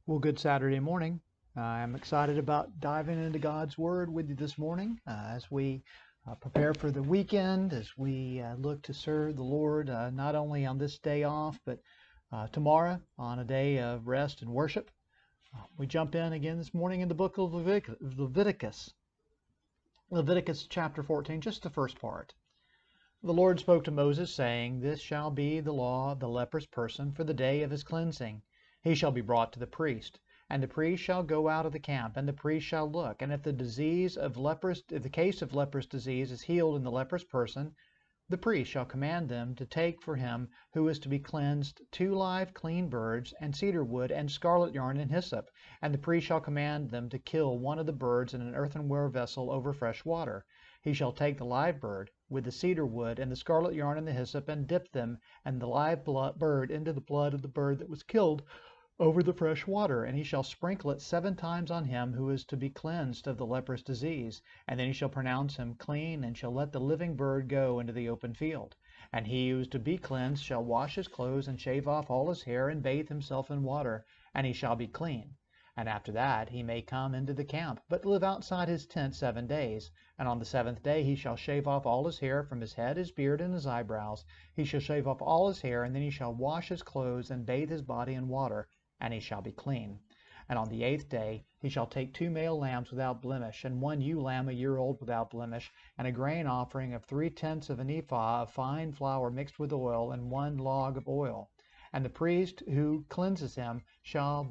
Well, good Saturday morning. I'm excited about diving into God's Word with you this morning as we prepare for the weekend, as we look to serve the Lord not only on this day off, but tomorrow on a day of rest and worship. We jump in again this morning in the book of Leviticus. Leviticus chapter 14, just the first part. The Lord spoke to Moses, saying, "This shall be the law of the leprous person for the day of his cleansing. He shall be brought to the priest, and the priest shall go out of the camp, and the priest shall look. And if the case of leprous disease is healed in the leprous person, the priest shall command them to take for him who is to be cleansed 2 live clean birds, and cedar wood, and scarlet yarn, and hyssop. And the priest shall command them to kill one of the birds in an earthenware vessel over fresh water. He shall take the live bird, with the cedar wood, and the scarlet yarn, and the hyssop, and dip them and the live bird into the blood of the bird that was killed over the fresh water, and he shall sprinkle it 7 times on him who is to be cleansed of the leprous disease. And then he shall pronounce him clean, and shall let the living bird go into the open field. And he who is to be cleansed shall wash his clothes, and shave off all his hair, and bathe himself in water, and he shall be clean. And after that he may come into the camp, but live outside his tent 7 days. And on the 7th day he shall shave off all his hair from his head, his beard, and his eyebrows. He shall shave off all his hair, and then he shall wash his clothes, and bathe his body in water, and he shall be clean. And on the 8th day he shall take 2 male lambs without blemish, and 1 ewe lamb a year old without blemish, and a grain offering of 3/10 of an ephah of fine flour mixed with oil, and 1 log of oil. And the priest who cleanses him shall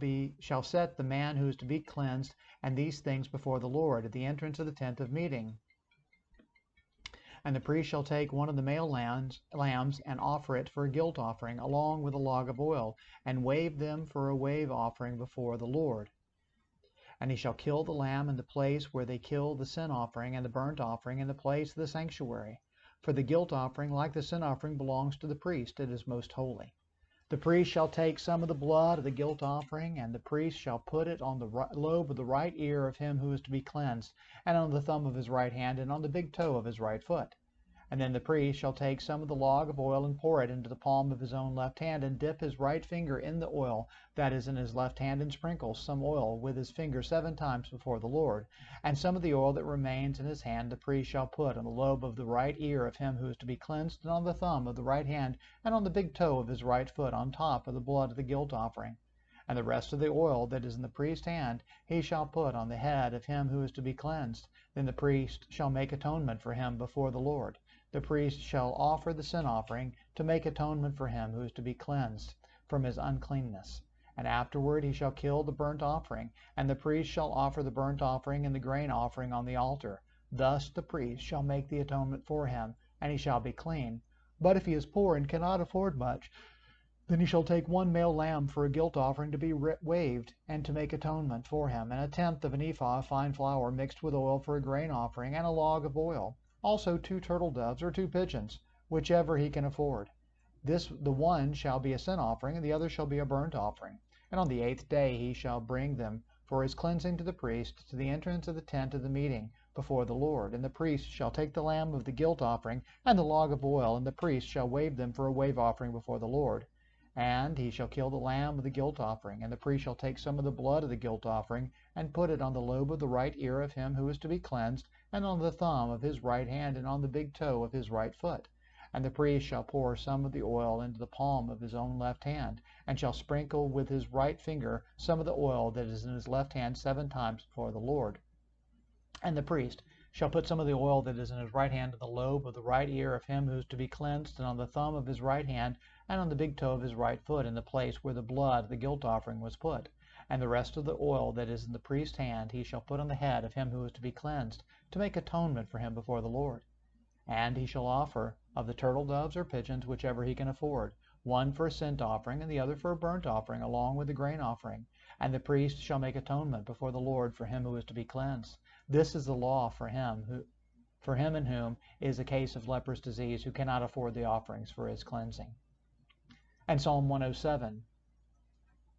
set the man who is to be cleansed and these things before the Lord at the entrance of the tent of meeting. And the priest shall take one of the male lambs and offer it for a guilt offering, along with a log of oil, and wave them for a wave offering before the Lord. And he shall kill the lamb in the place where they kill the sin offering and the burnt offering, in the place of the sanctuary. For the guilt offering, like the sin offering, belongs to the priest. It is most holy. The priest shall take some of the blood of the guilt offering, and the priest shall put it on the lobe of the right ear of him who is to be cleansed, and on the thumb of his right hand, and on the big toe of his right foot. And then the priest shall take some of the log of oil, and pour it into the palm of his own left hand, and dip his right finger in the oil that is in his left hand, and sprinkle some oil with his finger 7 times before the Lord. And some of the oil that remains in his hand the priest shall put on the lobe of the right ear of him who is to be cleansed, and on the thumb of the right hand, and on the big toe of his right foot, on top of the blood of the guilt offering. And the rest of the oil that is in the priest's hand he shall put on the head of him who is to be cleansed. Then the priest shall make atonement for him before the Lord. The priest shall offer the sin offering to make atonement for him who is to be cleansed from his uncleanness. And afterward he shall kill the burnt offering, and the priest shall offer the burnt offering and the grain offering on the altar. Thus the priest shall make the atonement for him, and he shall be clean. But if he is poor and cannot afford much, then he shall take 1 male lamb for a guilt offering to be waved, and to make atonement for him, and 1/10 of an ephah of fine flour mixed with oil for a grain offering, and a log of oil. Also 2 turtle doves or 2 pigeons, whichever he can afford. The one shall be a sin offering, and the other shall be a burnt offering. And on the 8th day he shall bring them for his cleansing to the priest to the entrance of the tent of the meeting before the Lord. And the priest shall take the lamb of the guilt offering and the log of oil, and the priest shall wave them for a wave offering before the Lord. And he shall kill the lamb of the guilt offering, and the priest shall take some of the blood of the guilt offering, and put it on the lobe of the right ear of him who is to be cleansed, and on the thumb of his right hand, and on the big toe of his right foot. And the priest shall pour some of the oil into the palm of his own left hand, and shall sprinkle with his right finger some of the oil that is in his left hand 7 times before the Lord. And the priest shall put some of the oil that is in his right hand on the lobe of the right ear of him who is to be cleansed, and on the thumb of his right hand, and on the big toe of his right foot, in the place where the blood of the guilt offering was put. And the rest of the oil that is in the priest's hand he shall put on the head of him who is to be cleansed, to make atonement for him before the Lord. And he shall offer of the turtle doves or pigeons, whichever he can afford, 1 for a sin offering, and the other for a burnt offering, along with the grain offering. And the priest shall make atonement before the Lord for him who is to be cleansed. This is the law for him in whom is a case of leprous disease, who cannot afford the offerings for his cleansing. And Psalm 107.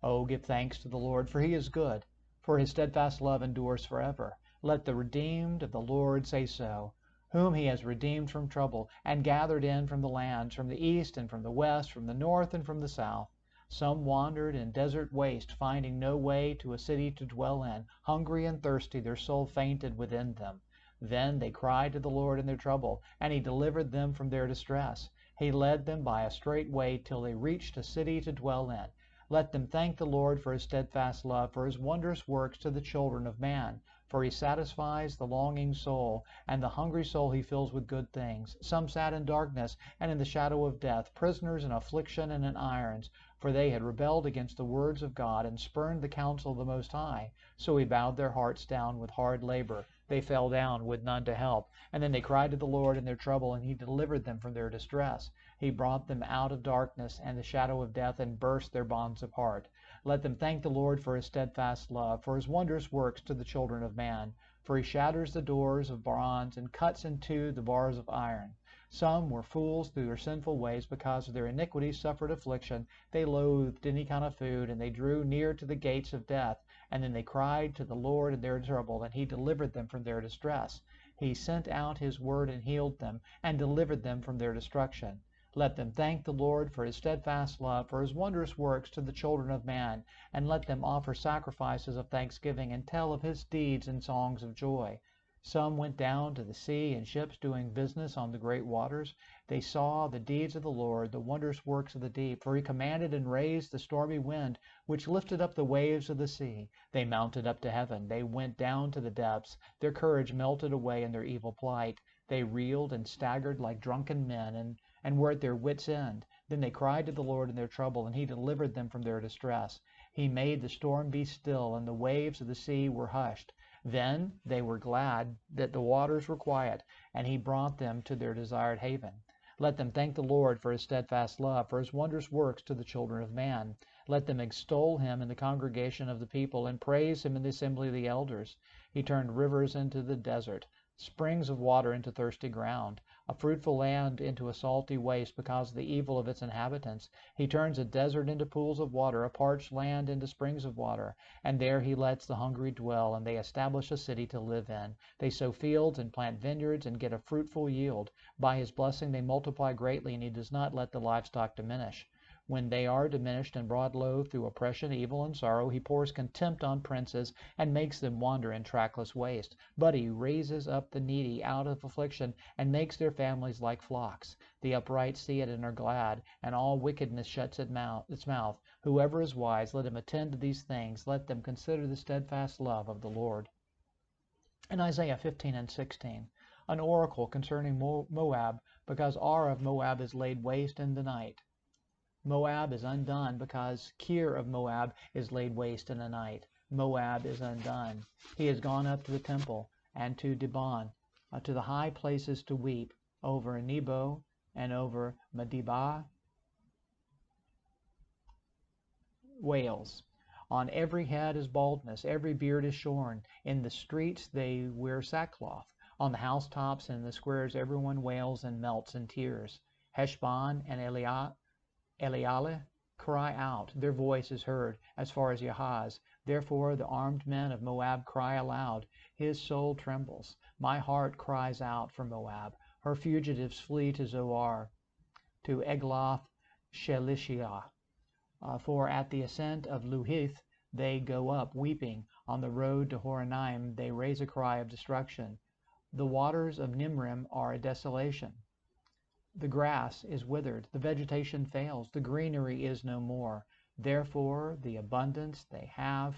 Oh, give thanks to the Lord, for he is good, for his steadfast love endures forever. Let the redeemed of the Lord say so, whom he has redeemed from trouble, and gathered in from the lands, from the east and from the west, from the north and from the south. Some wandered in desert waste, finding no way to a city to dwell in. Hungry and thirsty, their soul fainted within them. Then they cried to the Lord in their trouble, and He delivered them from their distress. He led them by a straight way till they reached a city to dwell in. Let them thank the Lord for His steadfast love, for His wondrous works to the children of man. For He satisfies the longing soul, and the hungry soul He fills with good things. Some sat in darkness and in the shadow of death, prisoners in affliction and in irons, for they had rebelled against the words of God and spurned the counsel of the Most High. So He bowed their hearts down with hard labor. They fell down with none to help. And then they cried to the Lord in their trouble, and He delivered them from their distress. He brought them out of darkness and the shadow of death, and burst their bonds apart. Let them thank the Lord for His steadfast love, for His wondrous works to the children of man. For He shatters the doors of bronze and cuts in two the bars of iron. Some were fools through their sinful ways. Because of their iniquities suffered affliction. They loathed any kind of food, and they drew near to the gates of death. And then they cried to the Lord in their trouble, and He delivered them from their distress. He sent out His word and healed them, and delivered them from their destruction. Let them thank the Lord for His steadfast love, for His wondrous works to the children of man. And let them offer sacrifices of thanksgiving, and tell of His deeds in songs of joy. Some went down to the sea in ships doing business on the great waters. They saw the deeds of the Lord, the wondrous works of the deep. For He commanded and raised the stormy wind, which lifted up the waves of the sea. They mounted up to heaven. They went down to the depths. Their courage melted away in their evil plight. They reeled and staggered like drunken men, and were at their wits' end. Then they cried to the Lord in their trouble, and He delivered them from their distress. He made the storm be still, and the waves of the sea were hushed. Then they were glad that the waters were quiet, and He brought them to their desired haven. Let them thank the Lord for His steadfast love, for His wondrous works to the children of man. Let them extol Him in the congregation of the people, and praise Him in the assembly of the elders. He turned rivers into the desert, springs of water into thirsty ground, a fruitful land into a salty waste because of the evil of its inhabitants. He turns a desert into pools of water, a parched land into springs of water. And there He lets the hungry dwell, and they establish a city to live in. They sow fields and plant vineyards and get a fruitful yield. By His blessing they multiply greatly, and He does not let the livestock diminish. When they are diminished and brought low through oppression, evil, and sorrow, He pours contempt on princes and makes them wander in trackless waste. But He raises up the needy out of affliction and makes their families like flocks. The upright see it and are glad, and all wickedness shuts its mouth. Whoever is wise, let him attend to these things. Let them consider the steadfast love of the Lord. In Isaiah 15 and 16, an oracle concerning Moab, because Ar of Moab is laid waste in the night. Moab is undone because Kir of Moab is laid waste in the night. Moab is undone. He has gone up to the temple and to Dibon, to the high places to weep, over Nebo and over Medeba wails. On every head is baldness, every beard is shorn. In the streets they wear sackcloth. On the housetops and in the squares everyone wails and melts in tears. Heshbon and Elealeh cry out, their voice is heard as far as Yahaz. Therefore the armed men of Moab cry aloud. His soul trembles. My heart cries out for Moab. Her fugitives flee to Zoar, to Egloth Shelishiyah. For at the ascent of Luhith they go up weeping. On the road to Horonaim they raise a cry of destruction. The waters of Nimrim are a desolation. The grass is withered, the vegetation fails, the greenery is no more. Therefore the abundance they have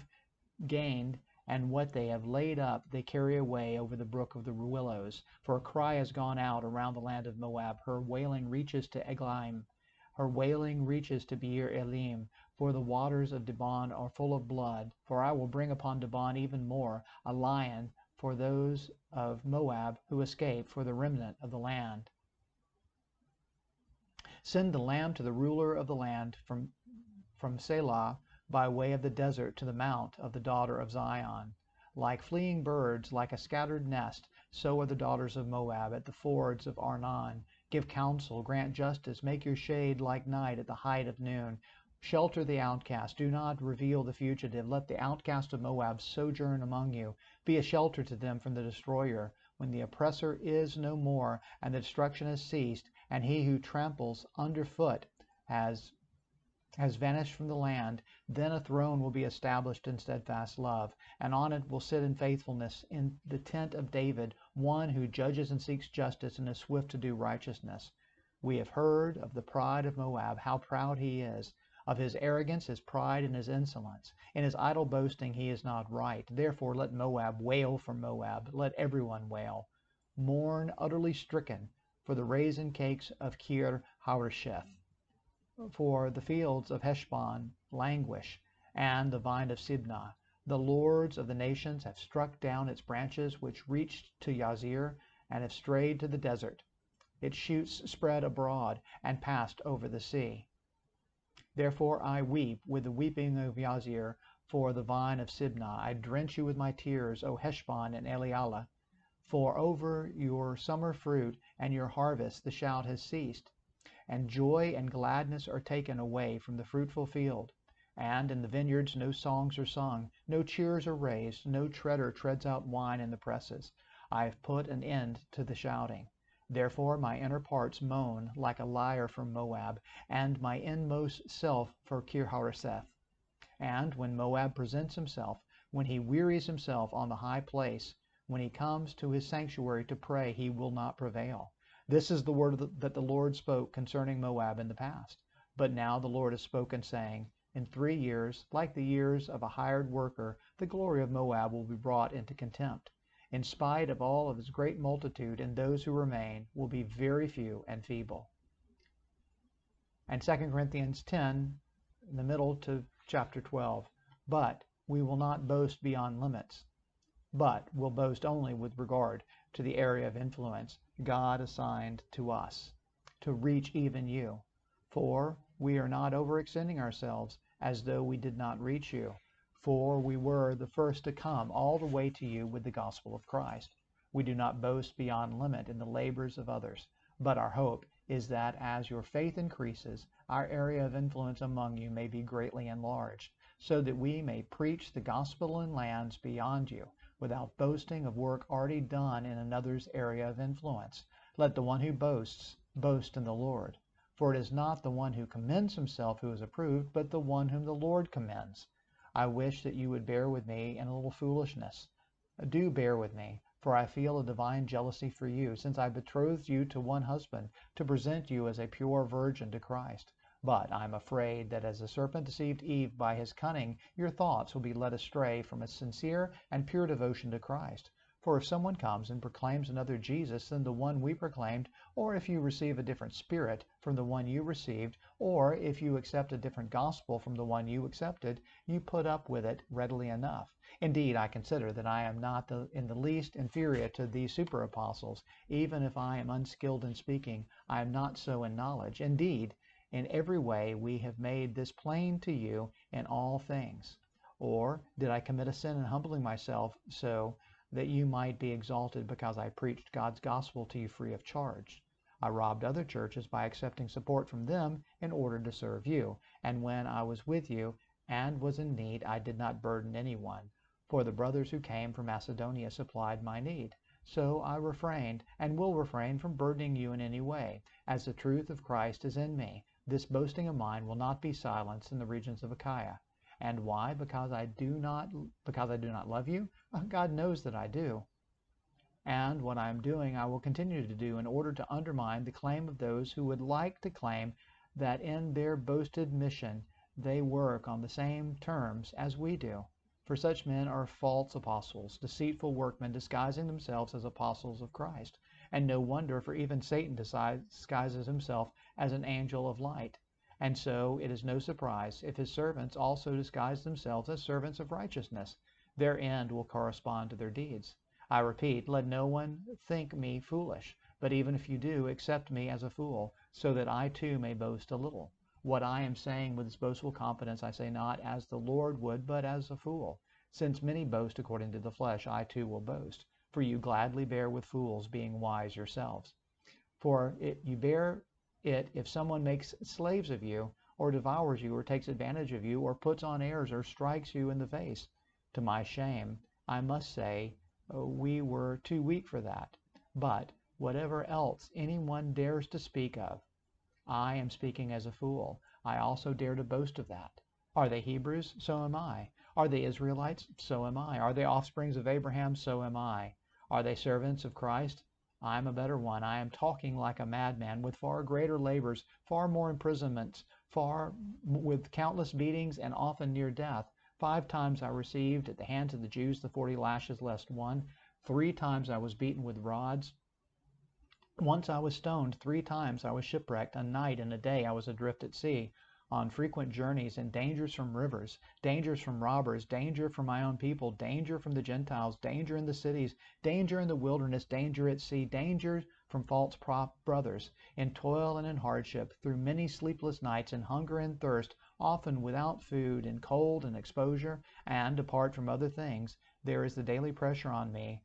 gained and what they have laid up they carry away over the brook of the willows. For a cry has gone out around the land of Moab. Her wailing reaches to Eglaim. Her wailing reaches to Beer Elim. For the waters of Dibon are full of blood. For I will bring upon Dibon even more, a lion for those of Moab who escape, for the remnant of the land. Send the lamb to the ruler of the land from Selah by way of the desert to the mount of the daughter of Zion. Like fleeing birds, like a scattered nest, so are the daughters of Moab at the fords of Arnon. Give counsel, grant justice, make your shade like night at the height of noon. Shelter the outcast, do not reveal the fugitive. Let the outcast of Moab sojourn among you. Be a shelter to them from the destroyer. When the oppressor is no more, and the destruction has ceased, and he who tramples underfoot has has vanished from the land, then a throne will be established in steadfast love, and on it will sit in faithfulness in the tent of David, one who judges and seeks justice and is swift to do righteousness. We have heard of the pride of Moab, how proud he is, of his arrogance, his pride, and his insolence. In his idle boasting he is not right. Therefore let Moab wail for Moab, let everyone wail. Mourn utterly stricken for the raisin cakes of Kir Hareseth. For the fields of Heshbon languish, and the vine of Sibnah. The lords of the nations have struck down its branches, which reached to Yazir, and have strayed to the desert. Its shoots spread abroad, and passed over the sea. Therefore I weep with the weeping of Yazir for the vine of Sibnah. I drench you with my tears, O Heshbon and Elealeh. For over your summer fruit and your harvest the shout has ceased, and joy and gladness are taken away from the fruitful field. And in the vineyards no songs are sung, no cheers are raised, no treader treads out wine in the presses. I have put an end to the shouting. Therefore my inner parts moan like a lyre from Moab, and my inmost self for Kir-hareseth. And when Moab presents himself, when he wearies himself on the high place, when he comes to his sanctuary to pray, he will not prevail. This is the word that the Lord spoke concerning Moab in the past. But now the Lord has spoken, saying, in 3 years, like the years of a hired worker, the glory of Moab will be brought into contempt. In spite of all of his great multitude, and those who remain will be very few and feeble. And 2 Corinthians 10, in the middle to chapter 12. But we will not boast beyond limits, but will boast only with regard to the area of influence God assigned to us, to reach even you. For we are not overextending ourselves as though we did not reach you. For we were the first to come all the way to you with the gospel of Christ. We do not boast beyond limit in the labors of others, but our hope is that as your faith increases, our area of influence among you may be greatly enlarged, so that we may preach the gospel in lands beyond you, without boasting of work already done in another's area of influence. Let the one who boasts boast in the Lord. For it is not the one who commends himself who is approved, but the one whom the Lord commends. I wish that you would bear with me in a little foolishness. Do bear with me, for I feel a divine jealousy for you, since I betrothed you to one husband, to present you as a pure virgin to Christ. But I am afraid that as the serpent deceived Eve by his cunning, your thoughts will be led astray from a sincere and pure devotion to Christ. For if someone comes and proclaims another Jesus than the one we proclaimed, or if you receive a different spirit from the one you received, or if you accept a different gospel from the one you accepted, you put up with it readily enough. Indeed, I consider that I am not in the least inferior to these super apostles. Even if I am unskilled in speaking, I am not so in knowledge. Indeed, in every way we have made this plain to you in all things. Or did I commit a sin in humbling myself so that you might be exalted because I preached God's gospel to you free of charge? I robbed other churches by accepting support from them in order to serve you. And when I was with you and was in need, I did not burden anyone. For the brothers who came from Macedonia supplied my need. So I refrained and will refrain from burdening you in any way, as the truth of Christ is in me. This boasting of mine will not be silenced in the regions of Achaia. And why? Because I do not love you? God knows that I do. And what I am doing I will continue to do in order to undermine the claim of those who would like to claim that in their boasted mission they work on the same terms as we do. For such men are false apostles, deceitful workmen disguising themselves as apostles of Christ. And no wonder, for even Satan disguises himself as an angel of light. And so it is no surprise if his servants also disguise themselves as servants of righteousness. Their end will correspond to their deeds. I repeat, let no one think me foolish, but even if you do, accept me as a fool, so that I too may boast a little. What I am saying with this boastful confidence I say not as the Lord would, but as a fool. Since many boast according to the flesh, I too will boast. For you gladly bear with fools, being wise yourselves. For you bear it if someone makes slaves of you, or devours you, or takes advantage of you, or puts on airs, or strikes you in the face. To my shame, I must say, we were too weak for that. But whatever else anyone dares to speak of, I am speaking as a fool. I also dare to boast of that. Are they Hebrews? So am I. Are they Israelites? So am I. Are they offsprings of Abraham? So am I. Are they servants of Christ? I am a better one. I am talking like a madman, with far greater labors, far more imprisonments, with countless beatings, and often near death. 5 times I received at the hands of the Jews the 40 lashes less one. 3 times I was beaten with rods. Once I was stoned. 3 times I was shipwrecked. A night and a day I was adrift at sea, on frequent journeys, and dangers from rivers, dangers from robbers, danger from my own people, danger from the Gentiles, danger in the cities, danger in the wilderness, danger at sea, danger from false brothers, in toil and in hardship, through many sleepless nights, in hunger and thirst, often without food, in cold and exposure, and, apart from other things, there is the daily pressure on me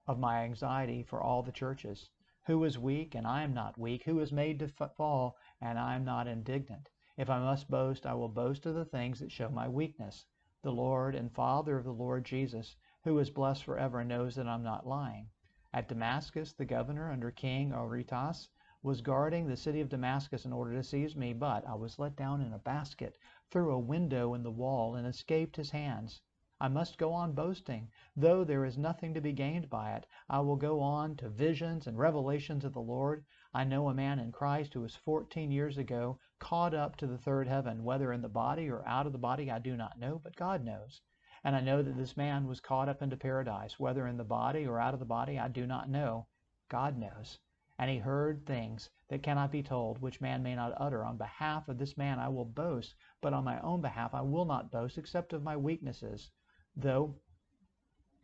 of my anxiety for all the churches. Who is weak, and I am not weak? Who is made to fall, and I am not indignant? If I must boast, I will boast of the things that show my weakness. The Lord and Father of the Lord Jesus, who is blessed forever, knows that I'm not lying. At Damascus, the governor under King Aretas was guarding the city of Damascus in order to seize me, but I was let down in a basket through a window in the wall and escaped his hands. I must go on boasting, though there is nothing to be gained by it. I will go on to visions and revelations of the Lord. I know a man in Christ who was 14 years ago caught up to the third heaven, whether in the body or out of the body I do not know, but God knows. And I know that this man was caught up into paradise, whether in the body or out of the body I do not know, God knows. And he heard things that cannot be told, which man may not utter. On behalf of this man I will boast, but on my own behalf I will not boast, except of my weaknesses. Though,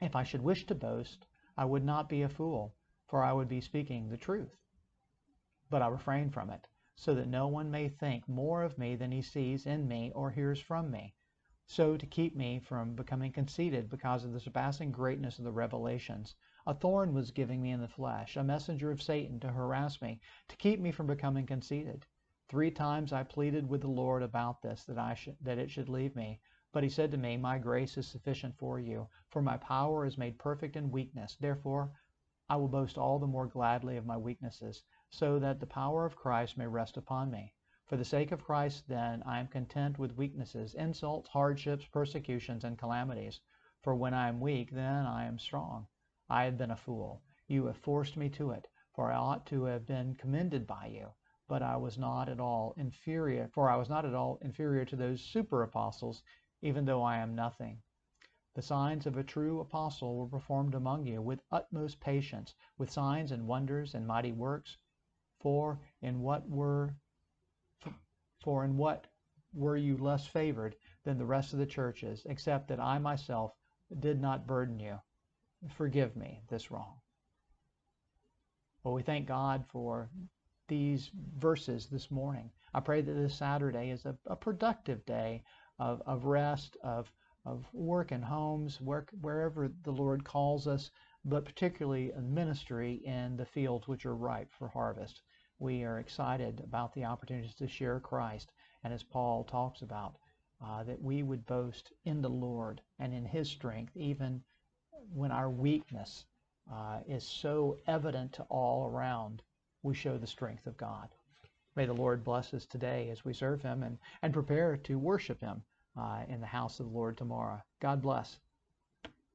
if I should wish to boast, I would not be a fool, for I would be speaking the truth. But I refrain from it, so that no one may think more of me than he sees in me or hears from me, so to keep me from becoming conceited because of the surpassing greatness of the revelations. A thorn was given me in the flesh, a messenger of Satan to harass me, to keep me from becoming conceited. 3 times I pleaded with the Lord about this, that it should leave me. But he said to me, my grace is sufficient for you, for my power is made perfect in weakness. Therefore, I will boast all the more gladly of my weaknesses, so that the power of Christ may rest upon me. For the sake of Christ, then, I am content with weaknesses, insults, hardships, persecutions, and calamities. For when I am weak, then I am strong. I have been a fool. You have forced me to it, for I ought to have been commended by you. But I was not at all inferior, to those super apostles, even though I am nothing. The signs of a true apostle were performed among you with utmost patience, with signs and wonders and mighty works. For in what were you less favored than the rest of the churches, except that I myself did not burden you? Forgive me this wrong. Well, we thank God for these verses this morning. I pray that this Saturday is a productive day of rest, of work in homes, wherever the Lord calls us, but particularly in ministry in the fields which are ripe for harvest. We are excited about the opportunities to share Christ, and as Paul talks about, that we would boast in the Lord and in His strength, even when our weakness is so evident to all around. We show the strength of God. May the Lord bless us today as we serve Him and prepare to worship Him in the house of the Lord tomorrow. God bless.